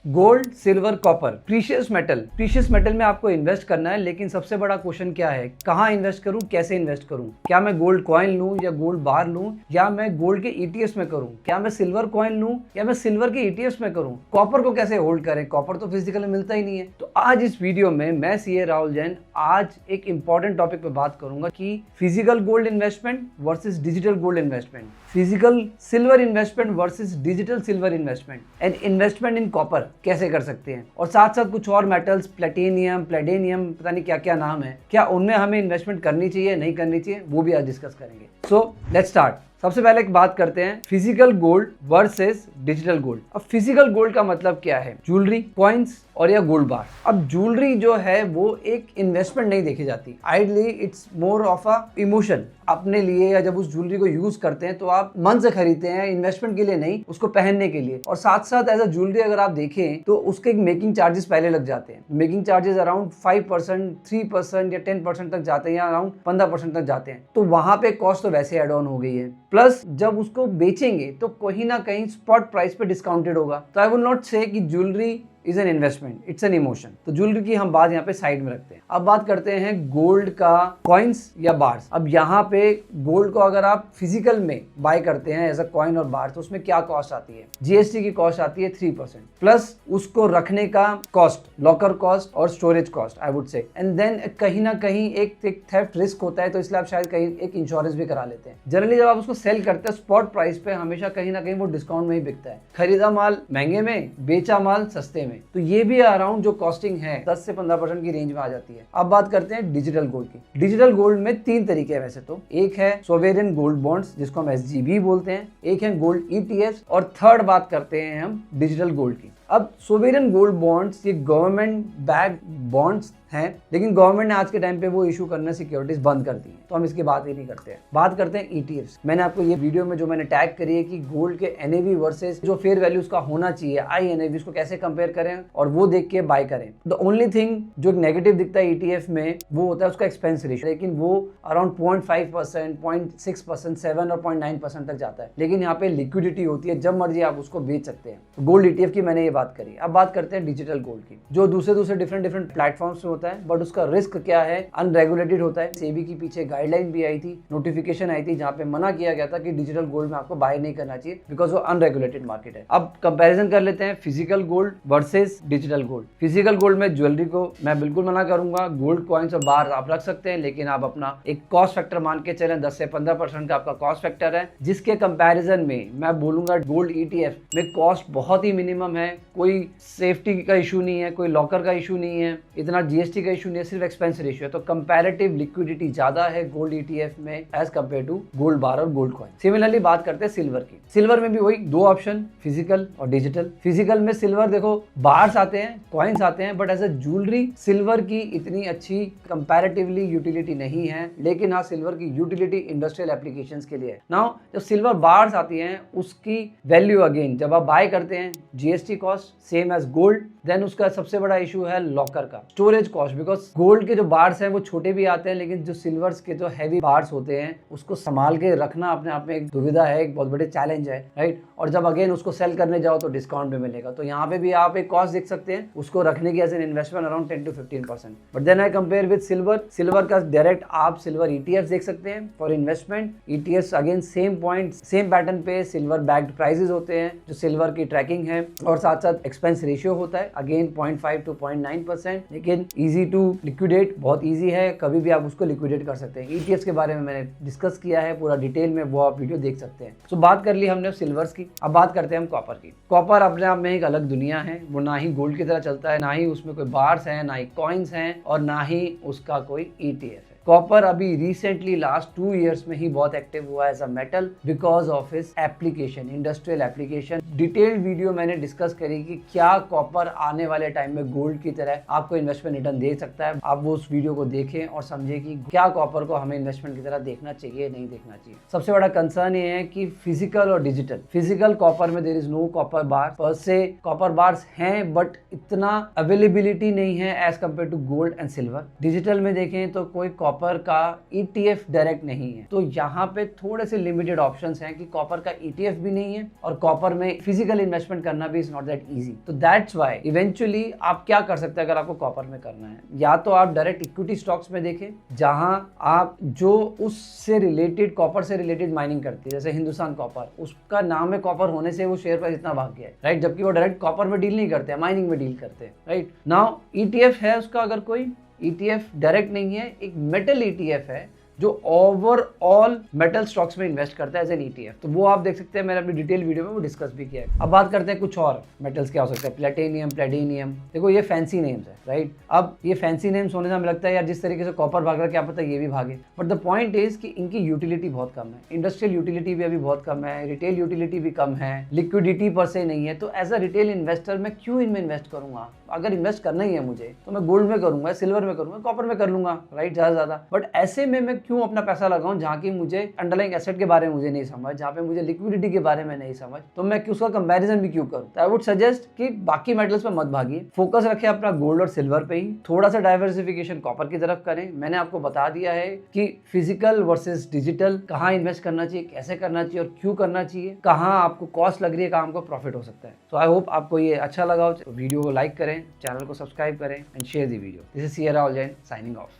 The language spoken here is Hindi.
Gold, silver, copper, precious metal में आपको इन्वेस्ट करना है, लेकिन सबसे बड़ा क्वेश्चन क्या है, कहाँ इन्वेस्ट करूं, कैसे इन्वेस्ट करूं? क्या मैं गोल्ड कॉइन लूं या गोल्ड बार लूं, या मैं गोल्ड के ईटीएफ में करूं? क्या मैं सिल्वर कॉइन लूं या मैं सिल्वर के ईटीएफ में करूं? कॉपर को कैसे होल्ड करें? कॉपर तो फिजिकल में मिलता ही नहीं है। तो आज इस वीडियो में मैं सीए राहुल जैन आज एक इंपॉर्टेंट टॉपिक पे बात करूंगा कि physical gold investment versus digital gold investment, physical silver investment versus digital silver investment and investment in copper कैसे कर सकते हैं, और साथ साथ कुछ और मेटल्स, प्लेटिनियम, प्लेडेनियम, पता नहीं क्या क्या नाम है, क्या उनमें हमें इन्वेस्टमेंट करनी चाहिए, नहीं करनी चाहिए, वो भी आज डिस्कस करेंगे। So let's start. सबसे पहले एक बात करते हैं physical gold versus digital gold. अब फिजिकल गोल्ड का मतलब क्या है? ज्वेलरी, कॉइन्स और या गोल्ड बार। अब ज्वेलरी जो है वो एक इन्वेस्टमेंट नहीं देखी जाती, ideally it's more of a emotion अपने लिए, या जब उस ज्वेलरी को यूज करते हैं तो आप मन से खरीदते हैं, इन्वेस्टमेंट के लिए नहीं, उसको पहनने के लिए। और साथ साथ एज अ ज्वेलरी अगर आप देखें तो उसके एक मेकिंग चार्जेस पहले लग जाते हैं। मेकिंग चार्जेस अराउंड 5%, 3% या 10% तक जाते हैं, या अराउंड 15% तक जाते हैं। तो वहां पे कॉस्ट तो वैसे एड ऑन हो गई है, प्लस जब उसको बेचेंगे तो कहीं ना कहीं स्पॉट प्राइस पे डिस्काउंटेड होगा। तो आई विल नॉट से कि jewellery is an investment, it's an emotion. तो ज्वेलरी की हम बात यहाँ पे साइड में रखते हैं। अब बात करते हैं गोल्ड का कॉइन्स या बार्स। अब यहाँ पे गोल्ड को अगर आप फिजिकल में बाय करते हैं एज अ कॉइन और बार, तो उसमें क्या कॉस्ट आती है? जीएसटी की कॉस्ट आती है 3%, प्लस उसको रखने का कॉस्ट, लॉकर कॉस्ट और storage cost I would say, and then कहीं ना कहीं एक थेफ्ट रिस्क होता है, तो इसलिए आप शायद कहीं एक इंश्योरेंस भी करा लेते हैं। जनरली जब आप उसको सेल करते हैं स्पॉट प्राइस पे, हमेशा कहीं ना कहीं वो डिस्काउंट में ही बिकता है। खरीदा माल महंगे में, बेचा माल सस्ते में। तो ये भी अराउंड जो कॉस्टिंग है 10 से 15% की रेंज में आ जाती है। अब बात करते हैं डिजिटल गोल्ड की। डिजिटल गोल्ड में 3 तरीके हैं वैसे तो। एक है सोवेरियन गोल्ड बॉन्ड्स, जिसको हम एसजीबी बोलते हैं, एक है गोल्ड ईटीएफ, और थर्ड बात करते हैं हम डिजिटल गोल्ड की। अब सोवेरियन गोल्ड बॉन्ड्स ये गवर्नमेंट बैक बॉन्ड्स हैं, लेकिन गवर्नमेंट ने आज के टाइम पे वो इशू करना सिक्योरिटीज बंद कर दी है, तो हम इसकी बात ही नहीं करते हैं। बात करते हैं ईटीएफ्स। मैंने आपको ये वीडियो में जो मैंने टैग करी है कि गोल्ड के एनएवी वर्सेस जो फेयर वैल्यू उसका होना चाहिए, आई एनएवी, उसको कैसे कंपेयर करें और वो देख के बाय करें। द ओनली थिंग जो नेगेटिव दिखता है ईटीएफ में वो होता है उसका एक्सपेंस रेशियो, लेकिन वो अराउंड 0.5%, 0.6%, 7 और 0.9% तक जाता है। लेकिन यहाँ पे लिक्विडिटी होती है, जब मर्जी आप उसको बेच सकते हैं। गोल्ड ईटीएफ की मैंने ये बात करी। अब बात करते हैं डिजिटल गोल्ड की, जो दूसरे डिफरेंट प्लेटफॉर्म्स में होता है, बट उसका रिस्क क्या है? अनरेगुलेटेड होता है। सेबी की पीछे गाइडलाइन भी आई थी, नोटिफिकेशन आई थी, जहां पे मना किया गया था कि डिजिटल गोल्ड में आपको बाय नहीं करना चाहिए, बिकॉज वो अनरेगुलेटेड मार्केट है। अब कंपैरिजन कर लेते हैं physical gold versus digital gold. Physical gold में ज्वेलरी को मैं बिल्कुल मना करूंगा, गोल्ड कॉइन्स और बार आप रख सकते हैं, लेकिन आप अपना एक कॉस्ट फैक्टर मान के चलें, 10 से 15% का आपका कॉस्ट फैक्टर है, जिसके कंपैरिजन में मैं बोलूंगा गोल्ड ईटीएफ में कॉस्ट बहुत ही मिनिमम है। कोई सेफ्टी का इशू नहीं है, कोई लॉकर का इशू नहीं है, इतना जीएसटी का इशू नहीं है, सिर्फ एक्सपेंस रेशियो है। तो कंपैरेटिव लिक्विडिटी ज्यादा है गोल्ड ईटीएफ में as compare to gold bar और गोल्ड कॉइन। सिमिलरली बात करते हैं सिल्वर की। सिल्वर में भी वही 2 ऑप्शन, फिजिकल और डिजिटल। फिजिकल में सिल्वर देखो बार्स आते हैं, कॉइन्स आते हैं, but as a jewellery silver की इतनी अच्छी कंपैरेटिवली यूटिलिटी नहीं है, लेकिन हाँ सिल्वर की यूटिलिटी इंडस्ट्रियल एप्लीकेशंस के लिए है। नाउ जब सिल्वर बार्स आती हैं उसकी वैल्यू अगेन जब आप बाय करते हैं, GST cost same as gold, then उसका सबसे बड़ा इशू है लॉकर का, स्टोरेज कॉस्ट, बिकॉज गोल्ड के जो बार्स हैं वो छोटे भी आते हैं, लेकिन जो सिल्वर्स के जो हैवी बार्स होते हैं उसको संभाल के रखना अपने आप में एक दुविधा है, एक बहुत बड़े चैलेंज है, राइट। और जब अगेन उसको सेल करने जाओ तो डिस्काउंट भी मिलेगा, तो यहाँ पे भी आप एक कॉस्ट देख सकते हैं उसको रखने की as an investment around 10 to 15%। But then I compare with silver. Silver का डायरेक्ट आप सिल्वर ईटीएफ देख सकते हैं for investment. ETF again same point, same pattern पे सिल्वर बैक्ड प्राइजेस होते हैं, जो सिल्वर की ट्रैकिंग है, और साथ साथ एक्सपेंस रेशियो होता है अगेन 0.5 to 0.9%, लेकिन इजी टू लिक्विडेट, बहुत इजी है, कभी भी आप उसको लिक्विडेट कर सकते हैं। ईटीएफ के बारे में मैंने डिस्कस किया है पूरा डिटेल में, वो आप वीडियो देख सकते हैं। सो बात कर ली हमने सिल्वर्स की। अब बात करते हैं हम कॉपर की। कॉपर अपने आप में एक अलग दुनिया है, वो ना ही गोल्ड की तरह चलता है, ना ही उसमें कोई बार्स हैं, ना ही कॉइन्स हैं, और ना ही उसका कोई ईटीएफ है। कॉपर अभी रिसेंटली लास्ट 2 इयर्स में ही बहुत एक्टिव हुआ है as a metal because of इस application, industrial application. Detailed video मैंने डिस्कस करी कि क्या कॉपर आने वाले टाइम में गोल्ड की तरह आपको इन्वेस्टमेंट रिटर्न दे सकता है। आप वो उस वीडियो को देखें और समझें कि क्या कॉपर को हमें इन्वेस्टमेंट की तरह देखना चाहिए, नहीं देखना चाहिए। सबसे बड़ा कंसर्न ये है कि फिजिकल और डिजिटल, फिजिकल कॉपर में there is no copper bar per se. Copper bars हैं बट इतना अवेलेबिलिटी नहीं है as compare to gold and silver. Digital में देखें तो कोई कॉपर का ETF डायरेक्ट नहीं है। तो यहाँ पे थोड़े से लिमिटेड ऑप्शंस हैं कि कॉपर का ETF भी नहीं है और कॉपर में फिजिकल इन्वेस्टमेंट करना भी इज नॉट दैट इजी। तो दैट्स व्हाई इवेंचुअली आप क्या कर सकते हैं अगर आपको कॉपर में करना है, या तो आप डायरेक्ट इक्विटी स्टॉक्स में देखें जहां आप जो उससे रिलेटेड कॉपर से रिलेटेड माइनिंग करती है, जैसे हिंदुस्तान कॉपर, उसका नाम है कॉपर होने से वो शेयर प्राइस इतना भाग गया है, राइट, जबकि वो डायरेक्ट कॉपर में डील नहीं करते हैं, माइनिंग में डील करते हैं, राइट। नाउ ETF है उसका, अगर कोई ETF डायरेक्ट नहीं है, एक मेटल ETF है जो ओवरऑल मेटल स्टॉक्स में इन्वेस्ट करता है एज एन ETF। तो वो आप देख सकते हैं, मैंने अपनी डिटेल वीडियो में वो डिस्कस भी किया है। अब बात करते हैं कुछ और मेटल्स क्या हो सकता है, प्लेटिनियम, प्लेडिनियम। देखो ये फैंसी नेम्स है, राइट। अब ये फैंसी नेम्स होने से हमें लगता है यार जिस तरीके से कॉपर भाग रहा है क्या पता ये भी भागे, बट द पॉइंट इज कि इनकी यूटिलिटी बहुत कम है, इंडस्ट्रियल यूटिलिटी भी अभी बहुत कम है, रिटेल यूटिलिटी भी कम है, लिक्विडिटी पर से नहीं है। तो एज अ रिटेल इन्वेस्टर मैं क्यों इनमें इन्वेस्ट करूंगा? अगर इन्वेस्ट करना ही है मुझे तो मैं गोल्ड में करूंगा, सिल्वर में करूंगा, कॉपर में कर लूंगा, राइट, ज्यादा। बट ऐसे में मैं क्यों अपना पैसा लगाऊं जहां की मुझे अंडरलाइंग एसेट के बारे में मुझे नहीं समझ, जहां पे मुझे लिक्विडिटी के बारे में नहीं समझ, तो मैं उसका कंपैरिजन भी क्यों करूं? आई वुड सजेस्ट कि बाकी मेटल्स पे मत भागिए, फोकस रखें अपना गोल्ड और सिल्वर पे ही, थोड़ा सा डाइवर्सिफिकेशन कॉपर की तरफ करें। मैंने आपको बता दिया है कि फिजिकल वर्सेस डिजिटल कहाँ इन्वेस्ट करना चाहिए, कैसे करना चाहिए और क्यों करना चाहिए, कहाँ आपको कॉस्ट लग रही है, कहाँ आपको प्रॉफिट हो सकता है। तो आई होप आपको ये अच्छा लगा हो। वीडियो को लाइक करें, चैनल को सब्सक्राइब करें and share the video. This is Sierra Alljan signing of.